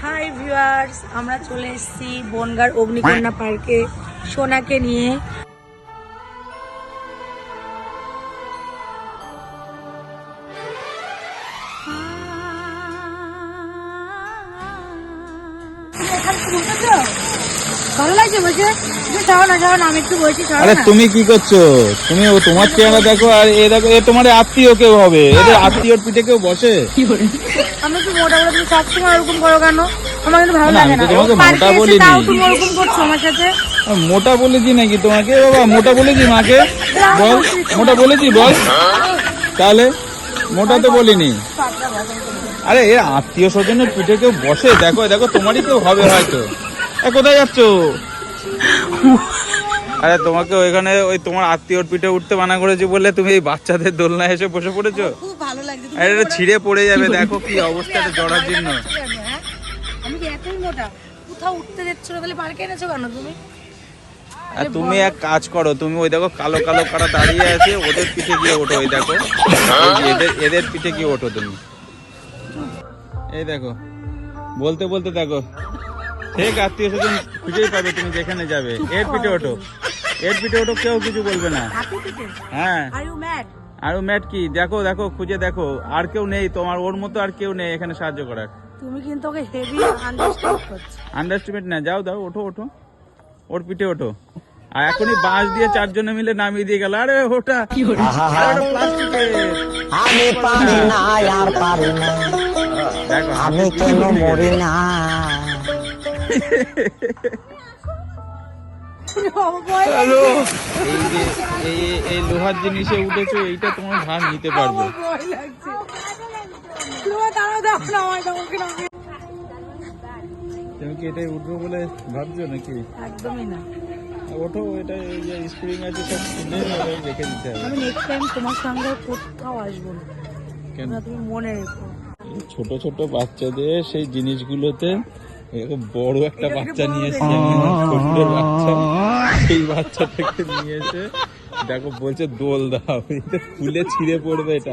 Hi viewers, আমরা চলে এসেছি বনগাঁর অগ্নিকন্যা পার্কে সোনাকে নিয়ে। ভালো লাগছে বলছে, যাও না আমি একটু বলছি। আরে তুমি কি করছো? তুমি তোমার চেহারা দেখো আর এ দেখো, এ তোমার আত্মীয় কেউ হবে, এদের আত্মীয়র পিঠে কেউ বসে? আমি একটু মোটা বলে, তুমি সবসময় ওরকম করো কেন? আমার কিন্তু ভালো লাগে না। তোমাকে মোটা বলিনি। তুমি ওরকম করছো আমার সাথে। মোটা বলেছি নাকি তোমাকে? বাবা মোটা বলেছি মাকে? বল মোটা বলেছি, বল তাহলে। মোটা তো বলিনি। আরে এর আত্মীয় স্বজনের পিঠে কেউ বসে? দেখো দেখো, তোমারই কেউ হবে হয়তো। কোথায় যাচ্ছ? আরে তোমাকে ওইখানে ওই তোমার আত্মীয়র পিঠে উঠতে মানা করেছি বলে তুমি এই বাচ্চাদের দোলনায় এসে বসে পড়েছো। খুব ভালো লাগছে। আরে এটা ছিঁড়ে পড়ে যাবে, দেখো কি অবস্থাটা জড়ার জন্য। আমি কি এতই মোটা? কোথাও উঠতে যাচ্ছ না, তাহলে পার্কে এনেছো কেন তুমি? আর তুমি এক কাজ করো, তুমি ওই দেখো কালো কালো কারা দাঁড়িয়ে আছে, ওদের পিঠে গিয়ে ওঠো। ওই দেখো এদের পিঠে গিয়ে ওঠো তুমি। এই দেখো, বলতে বলতে দেখো ঠিক আত্মীয় স্বজন খুঁজেই পাবে তুমি যেখানে যাবে। এর পিঠে ওঠো, এর পিঠে ওঠো, কেউ কিছু বলবে না। হ্যাঁ, আর ম্যাট কি দেখো দেখো, খুঁজে দেখো, আর কেউ নেই তোমার ওর মতো, আর কেউ নেই এখানে সাহায্য করার। তুমি কিন্তু ওকে হেভি আন্ডারস্ট্যান্ড করছো। আন্ডারস্টিমেট না, যাও দাও, ওঠো ওঠো, ওর পিঠে ওঠো। আর এখনই বাঁশ দিয়ে চারজনে মিলে নামিয়ে দিয়ে গেল। আরে ওটা প্লাস্টিকের। আমি পারি না আর পারি না, দেখো আমি কেন মরি না। হ্যালো, এই যে এই লোহার জিনিসে উঠেছো, এইটা তোমার ভার নিতে পারবে। তুমি কি এটাই উঠবো বলে ভাবছো নাকি? একদমই না। ওঠো, এটা এই যে স্প্রিং আছে সব খুলে রেখে দিতে হবে। আমি নেক্সট টাইম তোমার সঙ্গে কোথাও আসবো না, কেন? তুমি মনে রেখো। এই ছোট ছোট বাচ্চাদের সেই জিনিসগুলোতে বড় একটা বাচ্চা নিয়ে এসেছে, ছোট্ট বাচ্চা, সেই বাচ্চাটাকে নিয়ে এসে দেখো বলছে দোল দাও, এটা খুলে ছিঁড়ে পড়বে এটা।